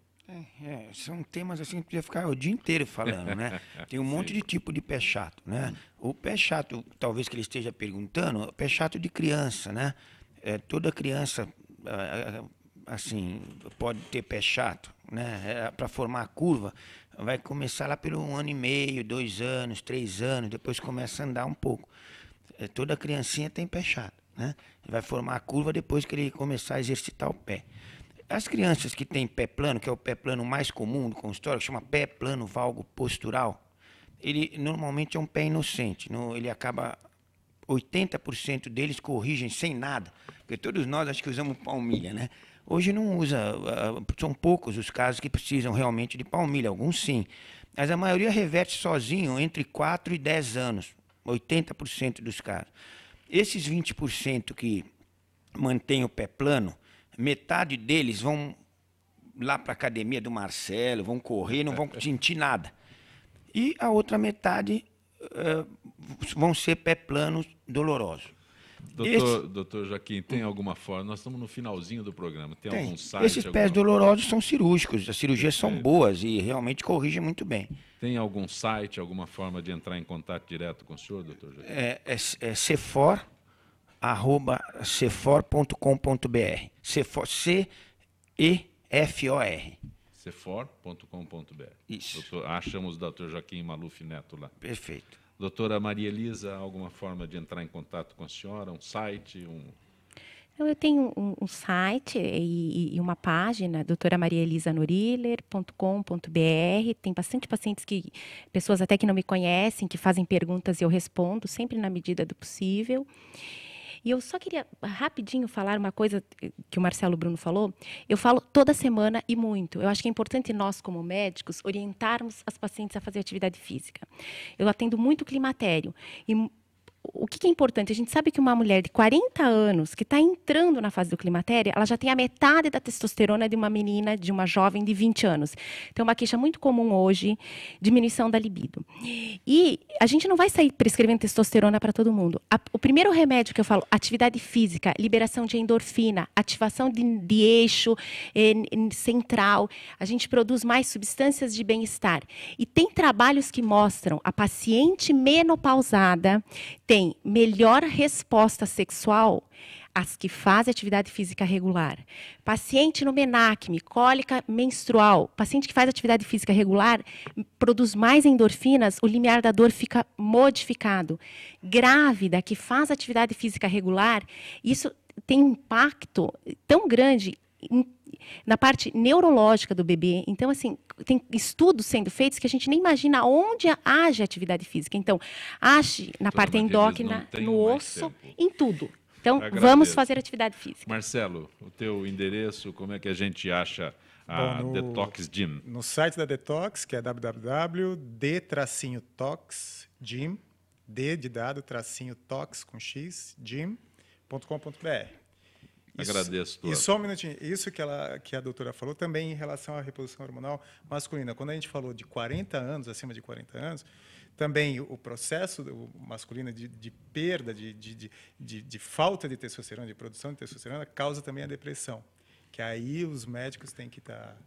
São temas assim que podia ficar o dia inteiro falando, né? Tem um monte de tipo de pé chato, né? O pé chato, talvez que ele esteja perguntando, o pé chato de criança, né? Toda criança, assim, pode ter pé chato, né? Para formar a curva, vai começar lá pelo 1 ano e meio, 2 anos, 3 anos, depois começa a andar um pouco. Toda criancinha tem pé chato, né? Vai formar a curva depois que ele começar a exercitar o pé. As crianças que têm pé plano, que é o pé plano mais comum do consultório, que chama pé plano valgo postural, ele normalmente é um pé inocente, ele acaba 80% deles corrigem sem nada. Porque todos nós acho que usamos palmilha, né? Hoje não usa, são poucos os casos que precisam realmente de palmilha, alguns sim. Mas a maioria reverte sozinho entre 4 e 10 anos, 80% dos casos. Esses 20% que mantêm o pé plano, metade deles vão lá para a academia do Marcelo, vão correr, não vão sentir nada. E a outra metade vão ser pé planos dolorosos. Doutor Joaquim, tem alguma forma? Nós estamos no finalzinho do programa. Tem algum site? Esses pés dolorosos são cirúrgicos. As cirurgias são boas e realmente corrigem muito bem. Tem algum site, alguma forma de entrar em contato direto com o senhor, doutor Joaquim? cefor.com.br. C-E-F-O-R. cefor.com.br. Isso. Achamos o doutor Joaquim Maluf Neto lá. Perfeito. Doutora Maria Elisa, alguma forma de entrar em contato com a senhora? Um site? Eu tenho um site e uma página, doutoramariaelisanoriler.com.br. Tem bastante pacientes pessoas até que não me conhecem, que fazem perguntas e eu respondo, sempre na medida do possível. E eu só queria rapidinho falar uma coisa que o Marcelo Bruno falou. Eu falo toda semana e muito. Eu acho que é importante nós, como médicos, orientarmos as pacientes a fazer atividade física. Eu atendo muito climatério. E o que é importante? A gente sabe que uma mulher de 40 anos que está entrando na fase do climatério, ela já tem a metade da testosterona de uma menina, de uma jovem de 20 anos. Então, uma queixa muito comum hoje, diminuição da libido. E a gente não vai sair prescrevendo testosterona para todo mundo. O primeiro remédio que eu falo, atividade física, liberação de endorfina, ativação de eixo central. A gente produz mais substâncias de bem-estar. E tem trabalhos que mostram a paciente menopausada tem melhor resposta sexual as que fazem atividade física regular. Paciente no menacme, cólica menstrual, paciente que faz atividade física regular produz mais endorfinas, o limiar da dor fica modificado. Grávida que faz atividade física regular, isso tem um impacto tão grande na parte neurológica do bebê. Então, assim, tem estudos sendo feitos que a gente nem imagina onde haja atividade física. Então, ache na parte endócrina, no osso, em tudo. Então, vamos fazer atividade física. Marcelo, o teu endereço, como é que a gente acha a Detox Gym? No site da Detox, que é www.d-tox.gym, D de dado, -tox com X, gym.com.br. Agradeço. E só um minutinho. Isso que a doutora falou também em relação à reposição hormonal masculina. Quando a gente falou de 40 anos, acima de 40 anos, também o processo masculino de perda, de falta de testosterona, de produção de testosterona, causa também a depressão. Que aí os médicos têm que estar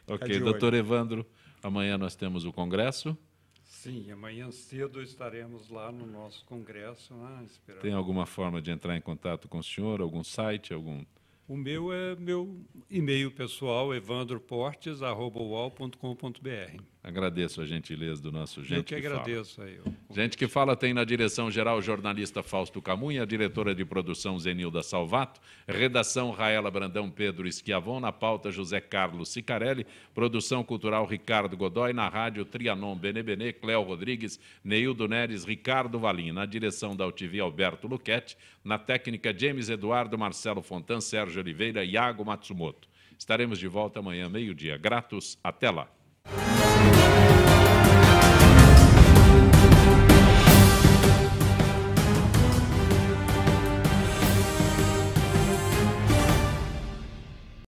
Ok, doutor Evandro, amanhã nós temos o congresso. Sim, amanhã cedo estaremos lá no nosso congresso. Esperando. Tem alguma forma de entrar em contato com o senhor? Algum site? O meu é meu e-mail pessoal, evandroportes@uol.com.br. Agradeço a gentileza do nosso Gente que Fala. Eu que agradeço aí. Gente que Fala tem na direção-geral o jornalista Fausto Camunha, a diretora de produção Zenilda Salvato, redação Raela Brandão, Pedro Schiavon, na pauta José Carlos Sicarelli, produção cultural Ricardo Godoy, na rádio Trianon Benebene, Cléo Rodrigues, Neildo Neres, Ricardo Valim, na direção da UTV Alberto Luquete, na técnica James Eduardo, Marcelo Fontan, Sérgio Oliveira e Iago Matsumoto. Estaremos de volta amanhã, meio-dia. Gratos, até lá.